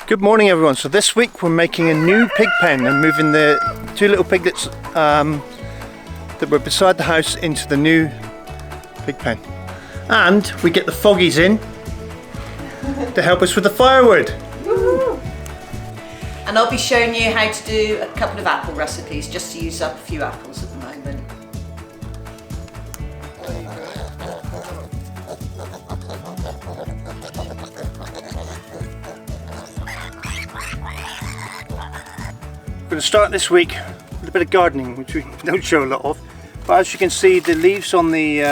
Good morning everyone. So this week we're making a new pig pen and moving the two little piglets that were beside the house into the new pig pen. And we get the foggies in to help us with the firewood. And I'll be showing you how to do a couple of apple recipes just to use up a few apples at the moment. We're going to start this week with a bit of gardening, which we don't show a lot of. But as you can see, the leaves on the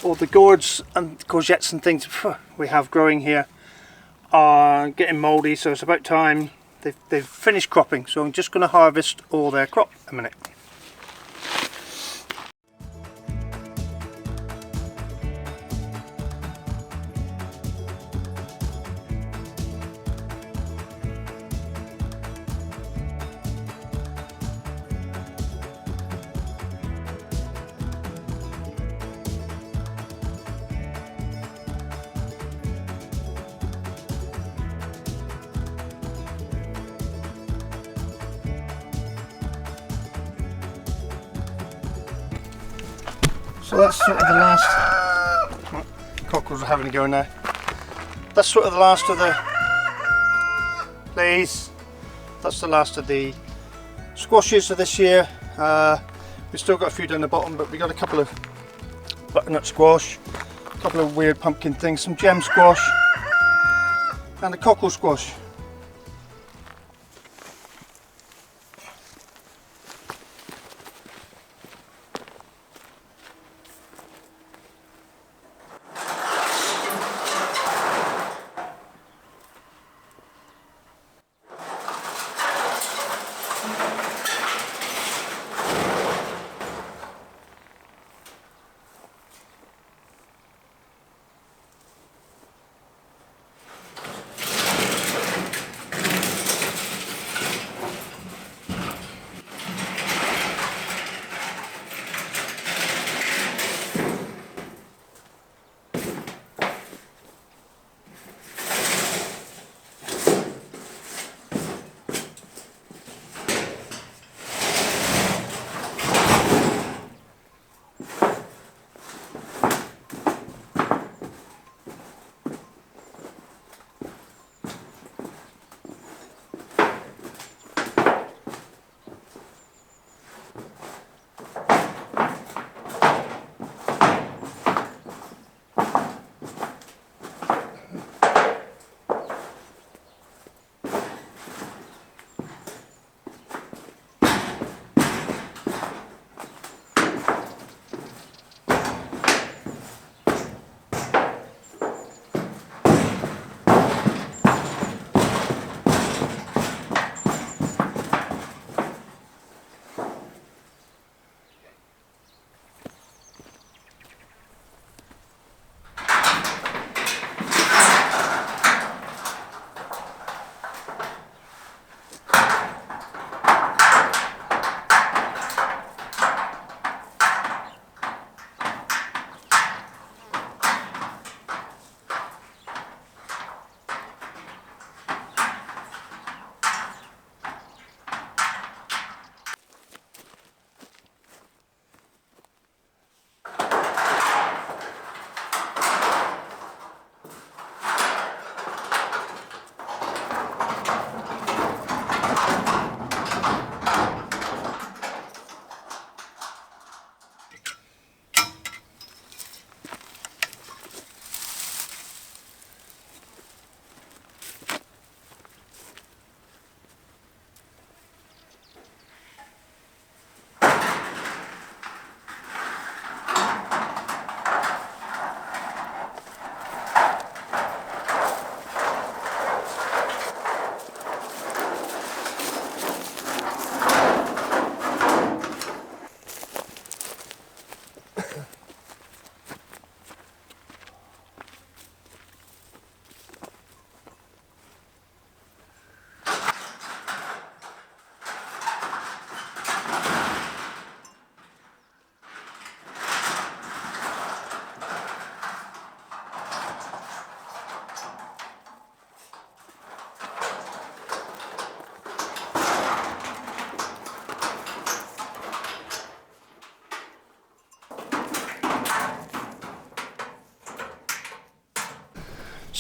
all the gourds and courgettes and things we have growing here are getting mouldy, so it's about time they've finished cropping. So I'm just going to harvest all their crop in a minute. So that's sort of the last, cockles are having a go now. That's sort of the last of the, that's the last of the squashes of this year. We've still got a few down the bottom, but we got a couple of butternut squash, a couple of weird pumpkin things, some gem squash, and a cockle squash.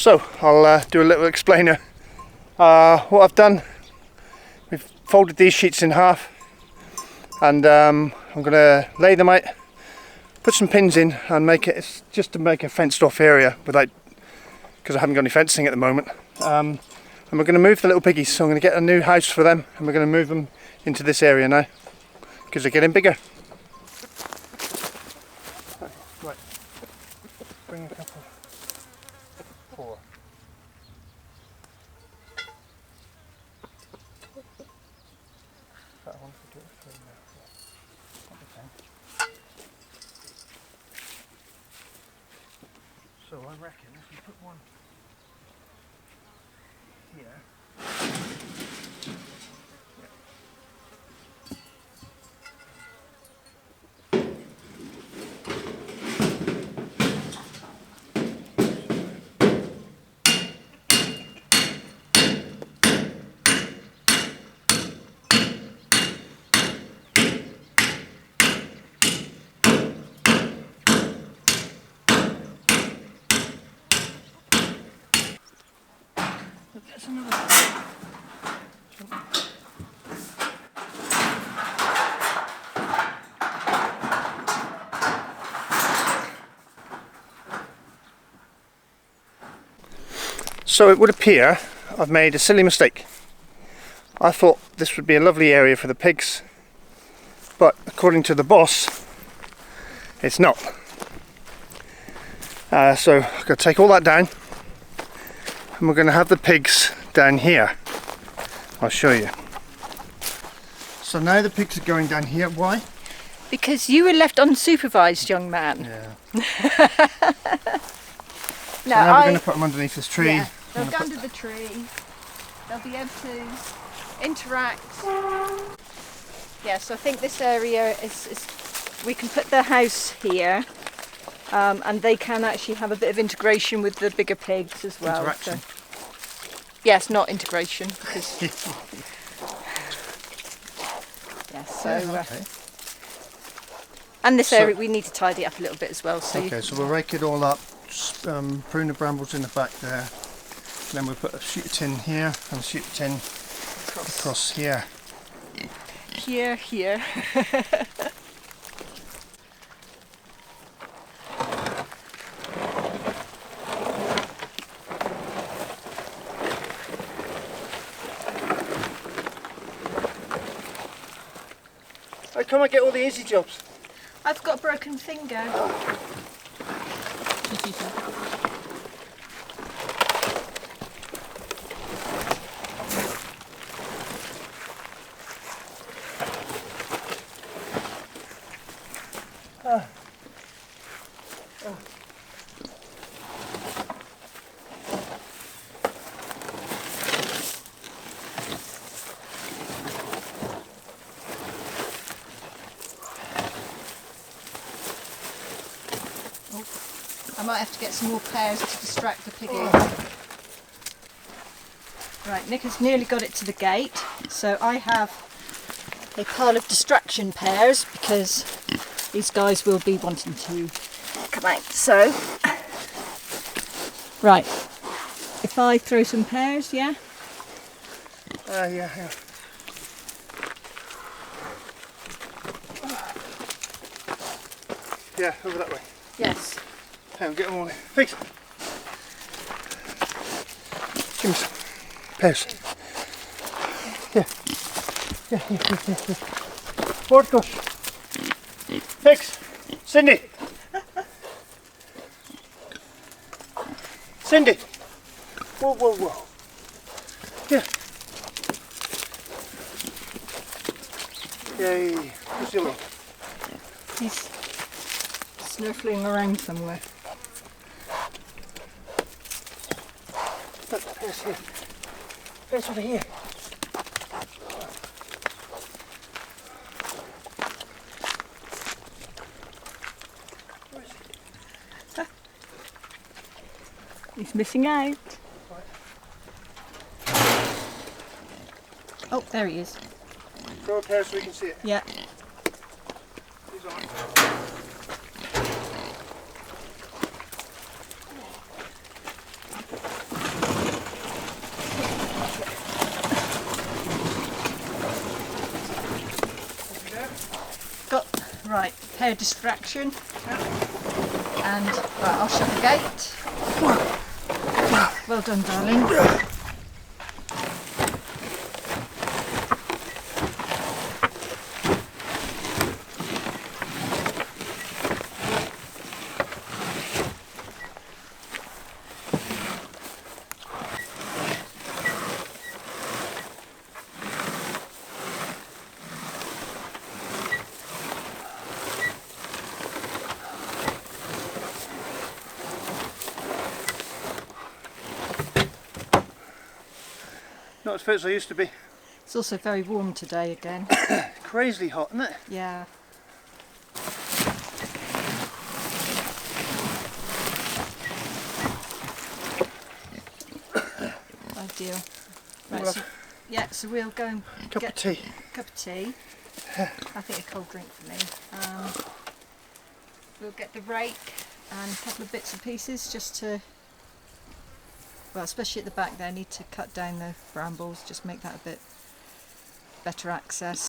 So I'll do a little explainer. What I've done, we've folded these sheets in half, and I'm going to lay them out, put some pins in, and make it, it's just to make a fenced off area without, because I haven't got any fencing at the moment. And we're going to move the little piggies, so I'm going to get a new house for them, and we're going to move them into this area now because they're getting bigger. Right, bring a couple. 4. That one could do it 3 now. That'll be 10. So I reckon if you put one here. That's another one. So it would appear I've made a silly mistake. I thought this would be a lovely area for the pigs, but according to the boss, it's not. So I've got to take all that down, and we're going to have the pigs down here. I'll show you. So now the pigs are going down here. Why? Because you were left unsupervised, young man. Yeah. No, So now we're going to put them underneath this tree. Yeah, they'll go under the tree. They'll be able to interact. Yes, I think this area is we can put the house here, and they can actually have a bit of integration with the bigger pigs as well. Interaction. So. Yes, not integration, because yes. So okay. and this area we need to tidy up a little bit as well. So okay, so we'll rake it all up, prune the brambles in the back there. Then we'll put a sheet of tin here and a sheet of tin across here. Here. Oh, come and get all the easy jobs. I've got a broken finger. I might have to get some more pears to distract the piggy. Right, Nick has nearly got it to the gate, so I have a pile of distraction pears because these guys will be wanting to come out. So, right, if I throw some pears, yeah? Yeah. Yeah, over that way. Yes. Hey, we'll get them all in. Pigs! Give me some pears. Yeah. Portugal. Pigs! Cindy! Cindy! Whoa. Here. Yay. Where's the other one? He's snurfling around somewhere. Look, pears here. Pears over here. Where is he? He's missing out. Oh, there he is. Throw a pear so we can see it. Yeah. He's on. pair distraction. And right, I'll shut the gate. Well done, darling. Not as fit as I used to be. It's also very warm today again. Crazily hot, isn't it? Yeah. Ideal. Right, so, yeah, so we'll go and Cup get of tea. a cup of tea. I think a cold drink for me. We'll get the rake and a couple of bits and pieces just to, well, especially at the back there, need to cut down the brambles, just make that a bit better access.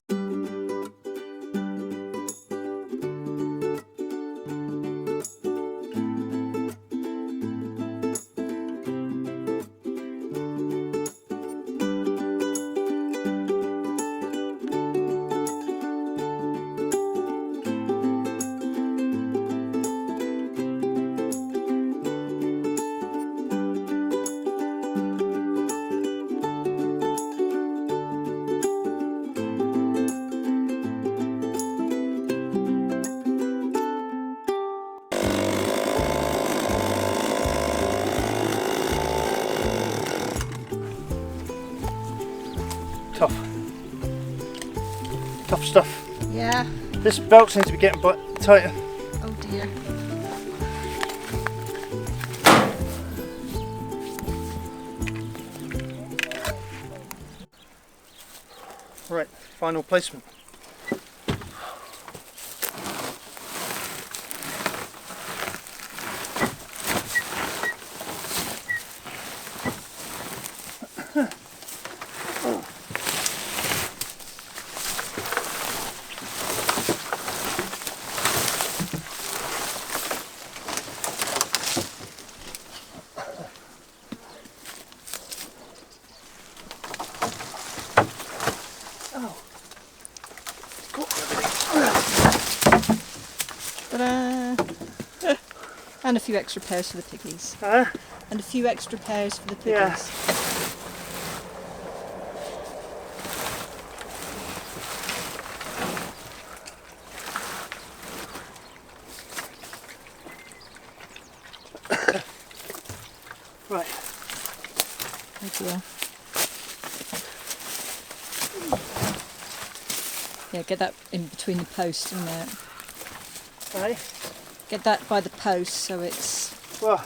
Tough stuff. Yeah. This belt seems to be getting tighter. Oh dear. Right, final placement. Ta-da! And a few extra pairs for the piggies. And a few extra pairs for the piggies. Yeah. Right. Ideal. Yeah, get that in between the posts, isn't it? Right. Get that by the post so it's... Well,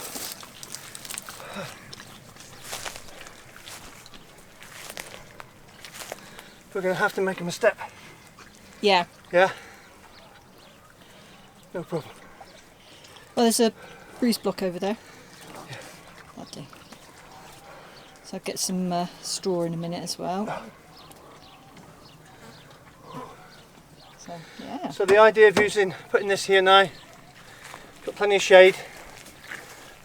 we're going to have to make them a step. Yeah. Yeah? No problem. Well, there's a breeze block over there. Yeah. That'll do. So I'll get some straw in a minute as well. So, yeah. So the idea of putting this here now, got plenty of shade.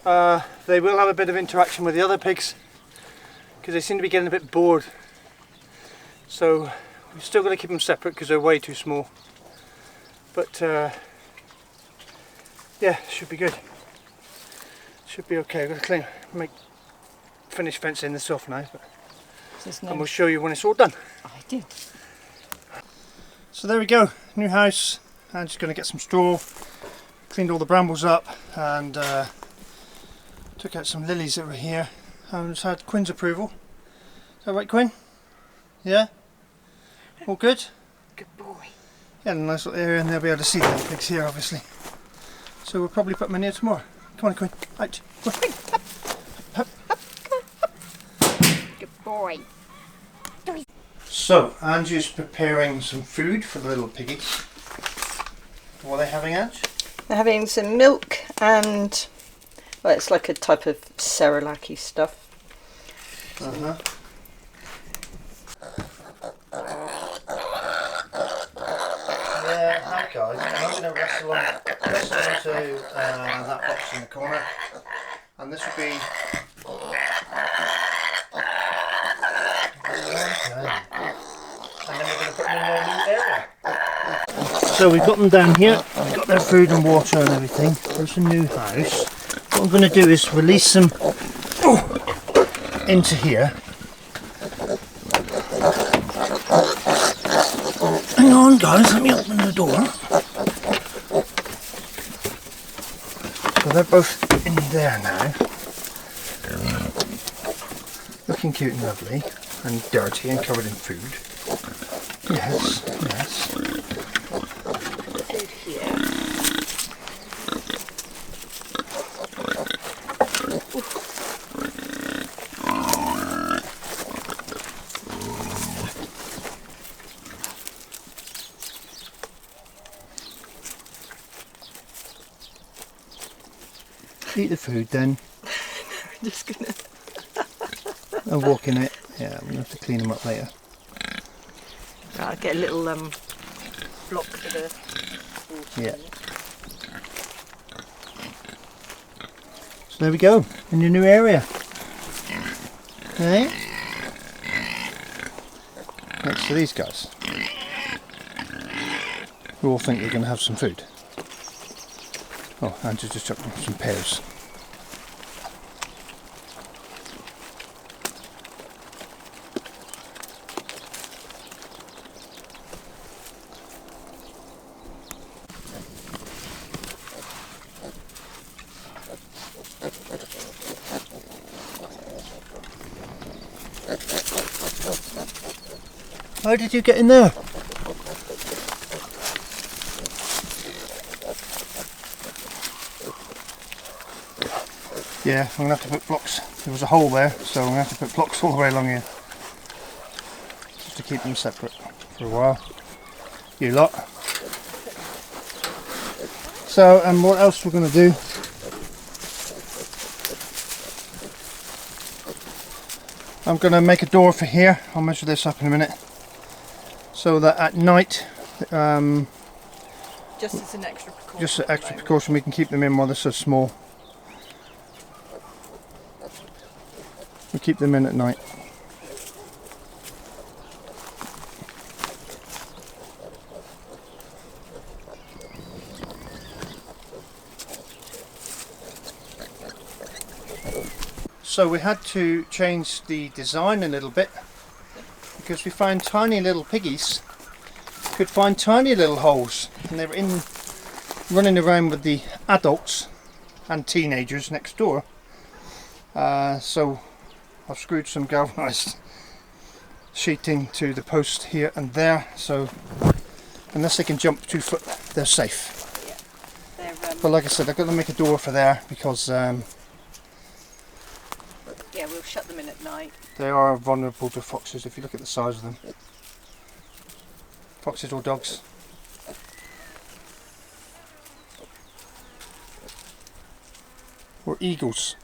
They will have a bit of interaction with the other pigs because they seem to be getting a bit bored. So we're still going to keep them separate because they're way too small. But yeah, should be good. Should be okay. I've got to finish fencing this off now, and we'll show you when it's all done. I did. So there we go, new house. I'm just going to get some straw, cleaned all the brambles up, and took out some lilies that were here. I just had Quinn's approval. Is that right, Quinn? Yeah? All good? Good boy. Yeah, a nice little area, and they'll be able to see the little pigs here, obviously. So we'll probably put them in here tomorrow. Come on, Quinn. Out. Up. Good boy. So, Angie's preparing some food for the little piggies. What are they having, Ange? They're having some milk and, well, it's like a type of Cerelac-y stuff. Uh-huh. Yeah, hi guys. going to wrestle onto that box in the corner, and this will be. And then we're going to put them in their new area. So we've got them down here, we've got their food and water and everything. There's a new house. What I'm going to do is release them into here. Hang on guys, let me open the door. So they're both in there now. Looking cute and lovely, and dirty and covered in food. Yes, yes. Food here. Eat the food then. I'm just gonna. And walk in it. Yeah, I'm going to have to clean them up later. Right, I'll get a little block for the water. Yeah. So there we go, in your new area. Okay. Next to these guys, who all think they're going to have some food. Oh, Andrew just chucked them some pears. How did you get in there? Yeah, I'm going to have to put blocks. There was a hole there, so I'm going to have to put blocks all the way along here. Just to keep them separate for a while. You lot. So, and what else we're going to do? I'm going to make a door for here. I'll measure this up in a minute. So that at night, Just as an extra precaution. just an extra precaution, we can keep them in while they're so small. We keep them in at night. So we had to change the design a little bit because we found tiny little piggies could find tiny little holes, and they were running around with the adults and teenagers next door. So I've screwed some galvanised sheeting to the post here and there, so unless they can jump 2 foot, they're safe. Yeah. But like I said, I've got to make a door for there because Yeah, we'll shut them in at night. they are vulnerable to foxes if you look at the size of them. Foxes or dogs. Or eagles.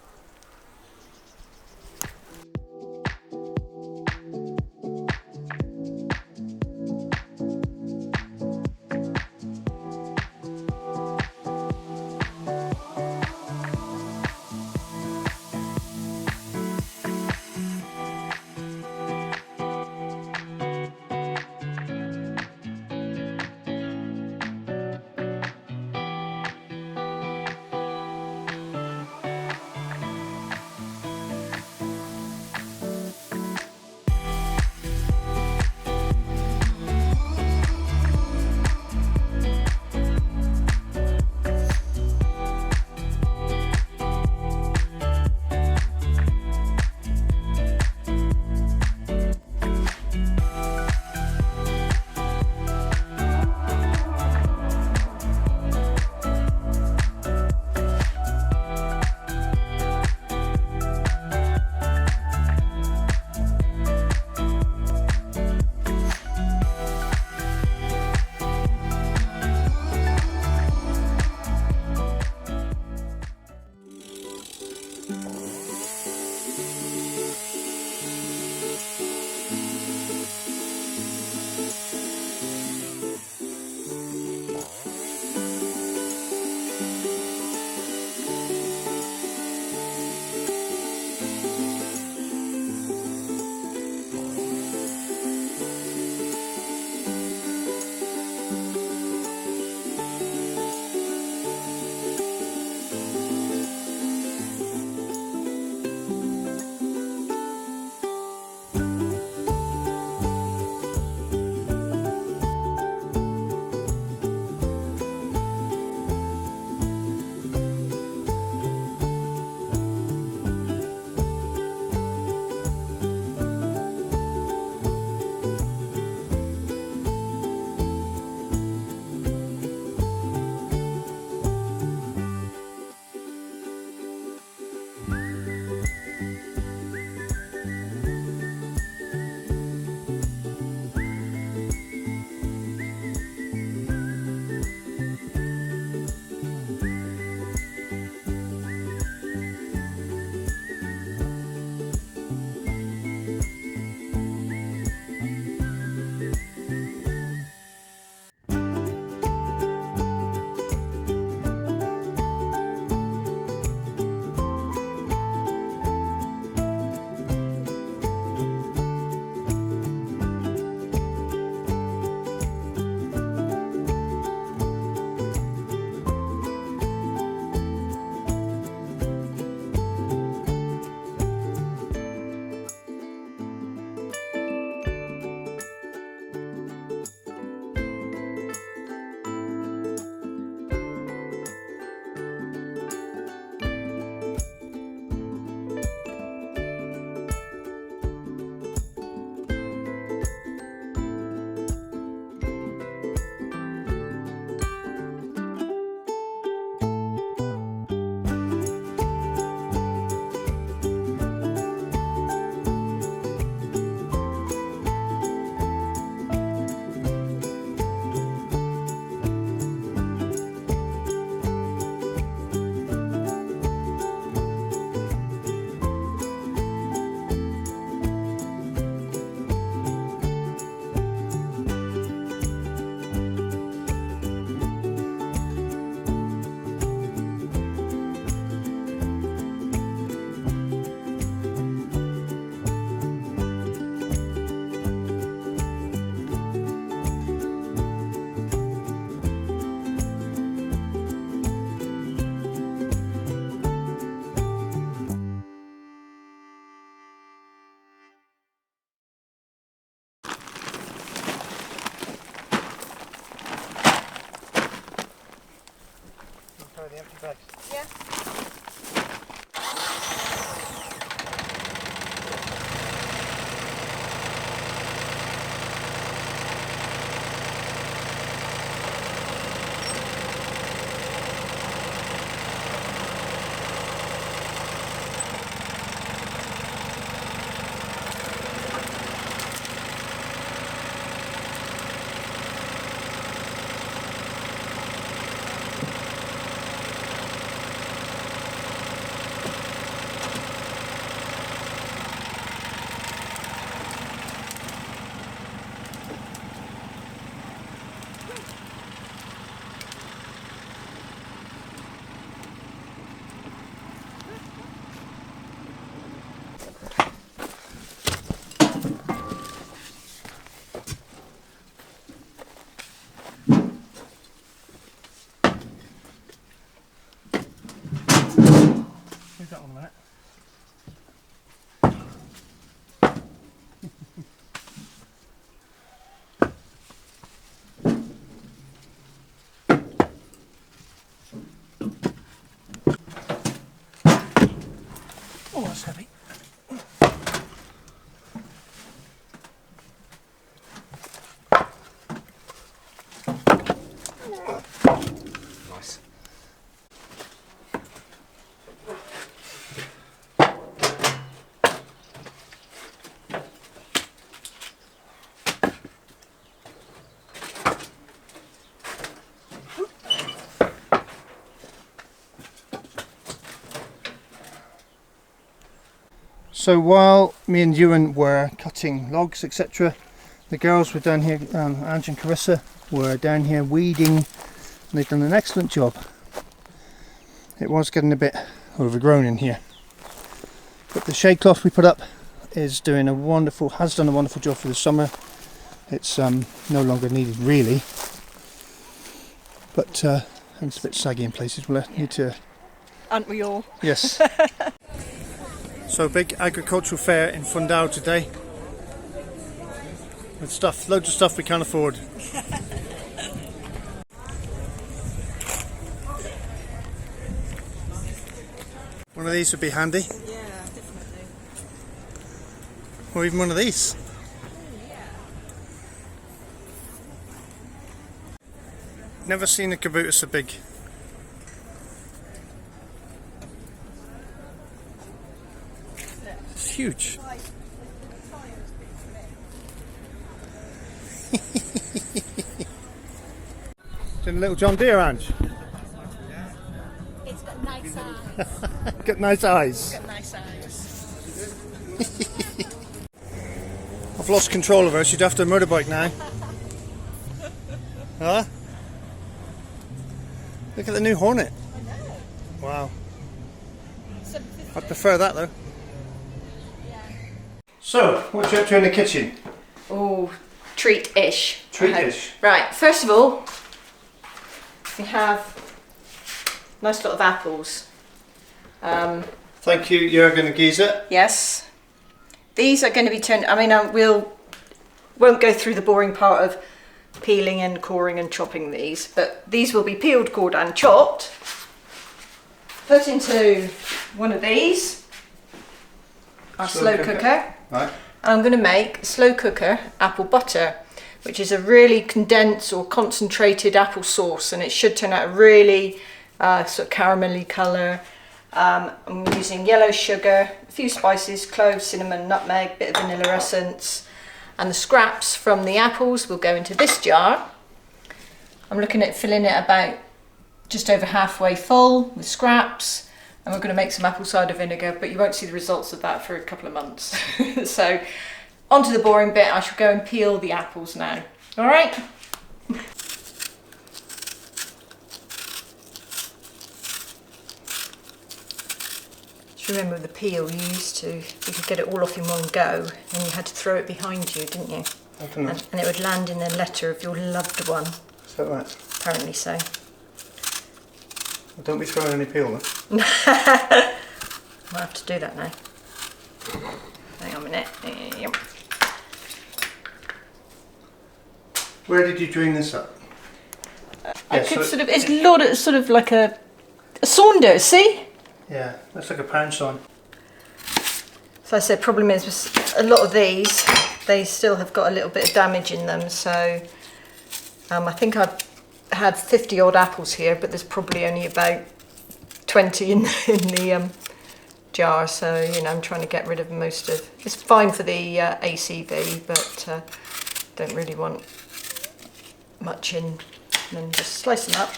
bags. Yeah. Leave that one a minute. Oh, that's heavy. Nice. So while me and Ewan were cutting logs, etc., the girls were down here, Andrea and Carissa were down here weeding, and they've done an excellent job. It was getting a bit overgrown in here, but the shade cloth we put up is has done a wonderful job for the summer. It's no longer needed really, but it's a bit saggy in places. We'll need to. Aren't we all? Yes. So big agricultural fair in Fundao today. With stuff, loads of stuff we can't afford. One of these would be handy. Yeah, definitely. Or even one of these. Never seen a caboose so big. It's huge. Did a little John Deere, Ange? It's got nice eyes. Got nice eyes. Got nice eyes. I've lost control of her. She'd have to motorbike now. Huh? Look at the new Hornet. Wow. I'd prefer that though. So, what you up to in the kitchen? Oh, treat-ish. Treat-ish. Right, first of all, we have a nice lot of apples. Thank you, Jürgen and Giza. Yes. These are going to be turned, I mean, won't go through the boring part of peeling and coring and chopping these, but these will be peeled, cored and chopped. Put into one of these, our slow cooker. Right. And I'm going to make slow cooker apple butter, which is a really condensed or concentrated apple sauce, and it should turn out a really sort of caramelly colour. I'm using yellow sugar, a few spices, cloves, cinnamon, nutmeg, bit of vanilla essence, and the scraps from the apples will go into this jar. I'm looking at filling it about just over halfway full with scraps, and we're going to make some apple cider vinegar, but you won't see the results of that for a couple of months. So on to the boring bit. I shall go and peel the apples now. All right. Just remember with the peel, you could get it all off in one go, and you had to throw it behind you, didn't you? And it would land in the letter of your loved one. Is that right? Apparently so. Well, don't be throwing any peel then. Might have to do that now. Hang on a minute. Yep. Where did you dream this up? I could sort of, it's a lot of sort of like a Saunders, see? Yeah, looks like a pound sign. So I said, problem is with a lot of these, they still have got a little bit of damage in them. So I think I've had 50 odd apples here, but there's probably only about 20 in the jar. So, you know, I'm trying to get rid of most of. It's fine for the ACV, but don't really want much in. And then just slice them up,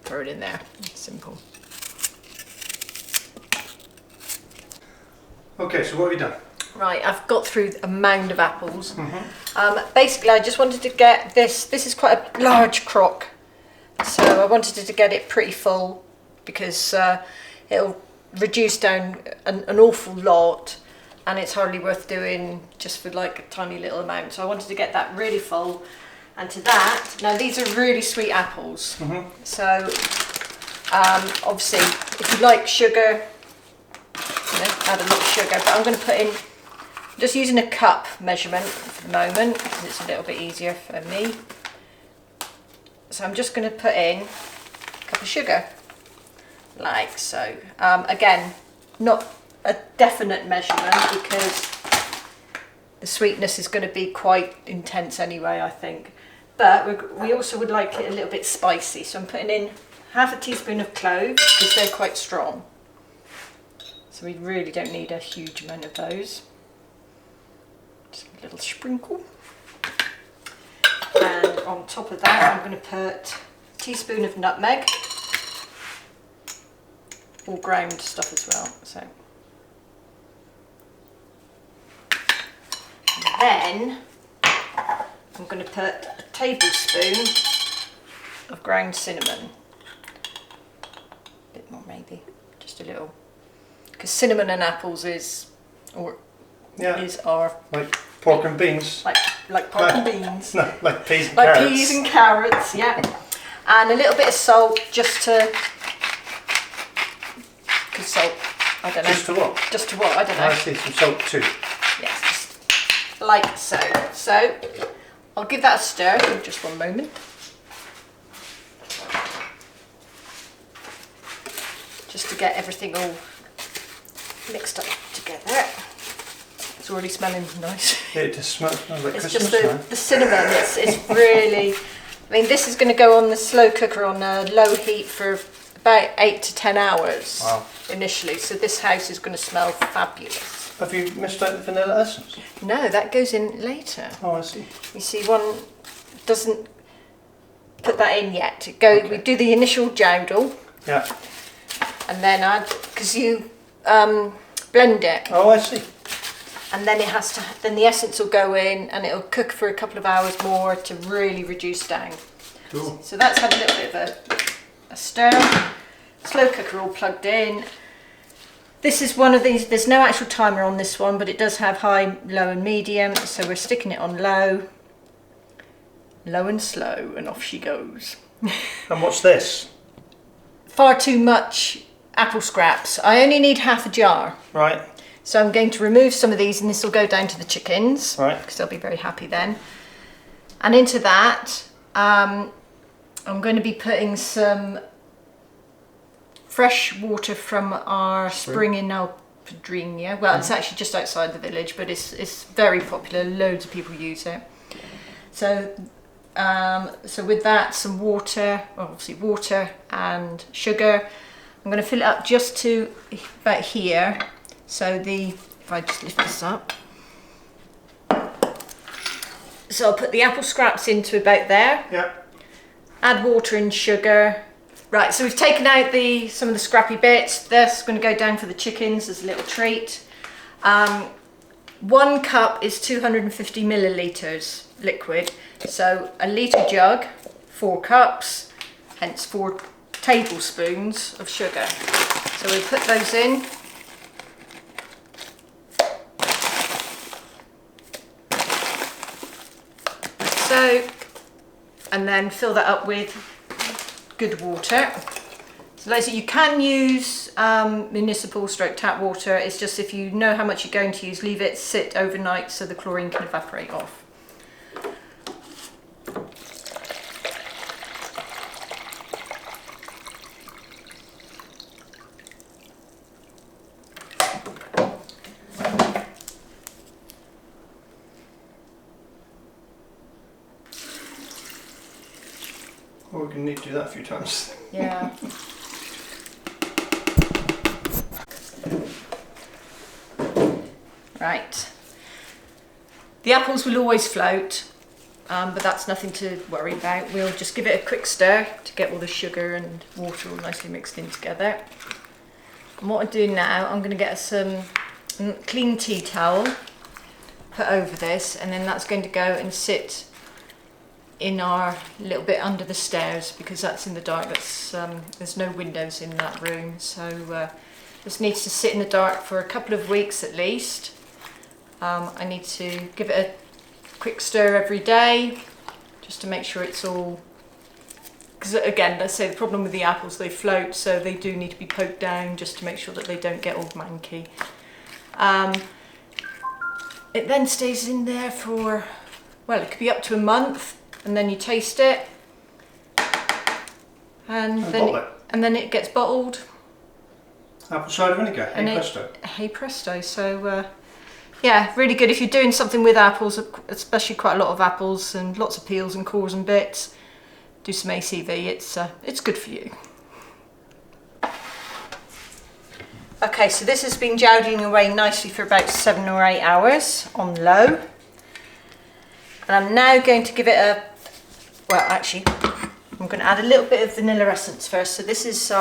throw it in there. It's simple. Okay, so what have you done? Right, I've got through a mound of apples. Basically, I just wanted to get this. This is quite a large crock, so I wanted to get it pretty full because it'll reduce down an awful lot, and it's hardly worth doing just for like a tiny little amount. So I wanted to get that really full, and to that, now these are really sweet apples. So obviously, if you like sugar, you know, add a lot of sugar, but I'm going to put in, just using a cup measurement for the moment because it's a little bit easier for me. So I'm just going to put in a cup of sugar, like so. Again, not a definite measurement because the sweetness is going to be quite intense anyway, I think. But we also would like it a little bit spicy, so I'm putting in half a teaspoon of cloves because they're quite strong. So we really don't need a huge amount of those. Just a little sprinkle. And on top of that, I'm going to put a teaspoon of nutmeg. All ground stuff as well. So. And then I'm going to put a tablespoon of ground cinnamon. A bit more maybe, just a little. Because cinnamon and apples is our like pork and beans. Like pork and beans. No, like peas and like carrots. Peas and carrots, yeah. And a little bit of salt, just to. Cause salt, I don't know. Just to what? Just to what? I don't know. I see some salt too. Yes, just like so. So I'll give that a stir in just one moment. Just to get everything all mixed up together. It's already smelling nice. Yeah, it just smells like It's Christmas just the cinnamon. It's really. I mean, this is going to go on the slow cooker on a low heat for about 8 to 10 hours initially. So this house is going to smell fabulous. Have you missed out the vanilla essence? No, that goes in later. Oh, I see. You see, one doesn't put that in yet. We do the initial joudle. Yeah. And then add, because you blend it. Oh, I see. And then then the essence will go in and it'll cook for a couple of hours more to really reduce down. Cool. So that's had a little bit of a stir. Slow cooker all plugged in. This is one of these, there's no actual timer on this one, but it does have high, low and medium. So we're sticking it on low. Low and slow, and off she goes. And what's this? Far too much apple scraps. I only need half a jar. Right. So I'm going to remove some of these and this will go down to the chickens. Right. Because they'll be very happy then. And into that, I'm going to be putting some fresh water from our spring in Alpedrina. Well, it's actually just outside the village, but it's very popular. Loads of people use it. So with that, some water, well, obviously water and sugar. I'm going to fill it up just to about here. So if I just lift this up. So I'll put the apple scraps into about there. Yeah. Add water and sugar. Right, so we've taken out some of the scrappy bits. That's going to go down for the chickens as a little treat. 1 cup is 250 millilitres liquid. So a litre jug, 4 cups, hence 4 tablespoons of sugar. So we'll put those in. So, and then fill that up with good water. So like I said, you can use municipal stroke tap water. It's just if you know how much you're going to use, leave it sit overnight so the chlorine can evaporate off. Oh, we're going to need to do that a few times. Yeah. Right. The apples will always float, but that's nothing to worry about. We'll just give it a quick stir to get all the sugar and water all nicely mixed in together. And what I'm doing now, I'm going to get some clean tea towel, put over this, and then that's going to go and sit in our little bit under the stairs, because that's in the dark. That's there's no windows in that room, so this needs to sit in the dark for a couple of weeks at least. I need to give it a quick stir every day just to make sure it's all, because again, let's say the problem with the apples, they float, so they do need to be poked down just to make sure that they don't get all manky. It then stays in there for, well, it could be up to a month, and then you taste it, and then it gets bottled. Apple cider vinegar, hey presto. Hey presto. So yeah, really good if you're doing something with apples, especially quite a lot of apples and lots of peels and cores and bits. Do some ACV. It's good for you. Okay, so this has been jouding away nicely for about 7 or 8 hours on low. And I'm now going to give it a, well actually, I'm going to add a little bit of vanilla essence first. So this is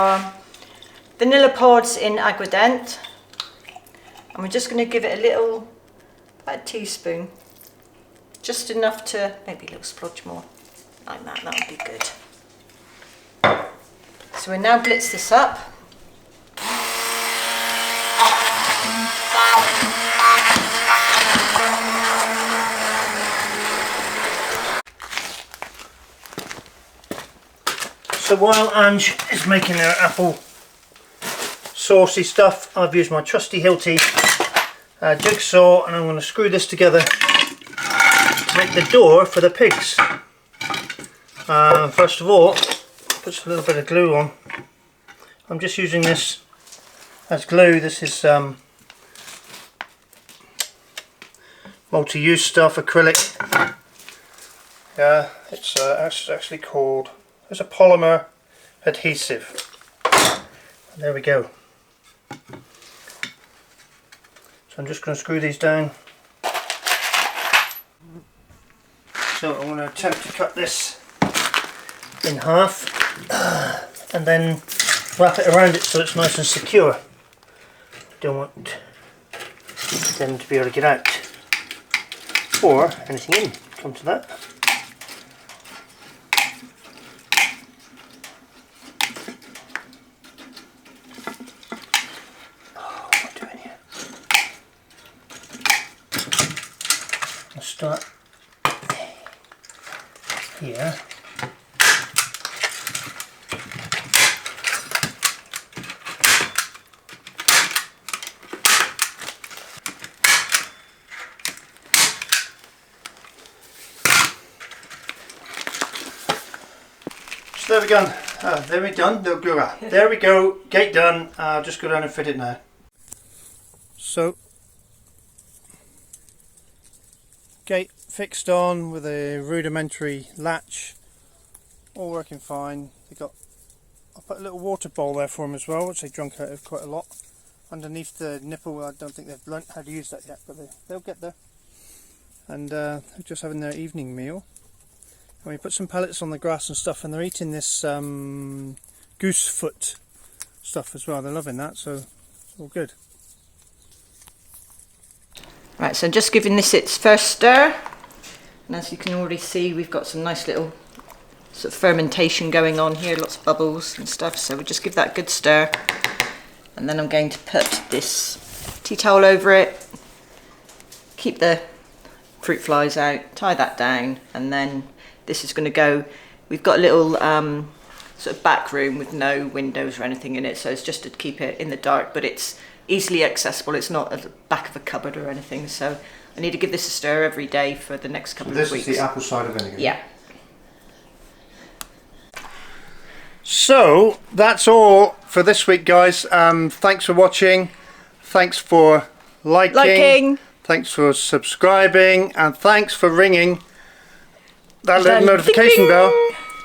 vanilla pods in Aguardent. And we're just going to give it a little, about a teaspoon. Just enough to, maybe a little splodge more, like that would be good. So we'll now blitz this up. So while Ange is making her apple saucy stuff, I've used my trusty Hilti jigsaw, and I'm going to screw this together to make the door for the pigs. First of all, put a little bit of glue on. I'm just using this as glue. This is multi-use stuff, acrylic. Yeah, it's actually called, it's a polymer adhesive. And there we go. So I'm just going to screw these down. So I'm going to attempt to cut this in half and then wrap it around it so it's nice and secure. Don't want them to be able to get out or anything in, come to that. Start here. So there we go. There we done. There we go. Gate done. I'll just go down and fit it now. So gate fixed on with a rudimentary latch, all working fine. They got, I put a little water bowl there for them as well, which they drunk out of quite a lot. Underneath the nipple, I don't think they've learnt how to use that yet, but they'll get there. And they're just having their evening meal. And we put some pellets on the grass and stuff, and they're eating this goose foot stuff as well. They're loving that, so it's all good. Right, so just giving this its first stir, and as you can already see, we've got some nice little sort of fermentation going on here, lots of bubbles and stuff, so we'll just give that a good stir, and then I'm going to put this tea towel over it, keep the fruit flies out, tie that down, and then this is going to go, we've got a little sort of back room with no windows or anything in it, so it's just to keep it in the dark, but it's easily accessible. It's not at the back of a cupboard or anything, so I need to give this a stir every day for the next couple of weeks. This is the apple cider vinegar? Yeah. So that's all for this week, guys. Thanks for watching, thanks for liking, thanks for subscribing, and thanks for ringing that little notification bell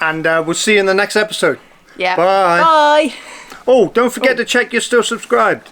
And we'll see you in the next episode. Yeah. Bye. Bye. Oh, don't forget to check you're still subscribed.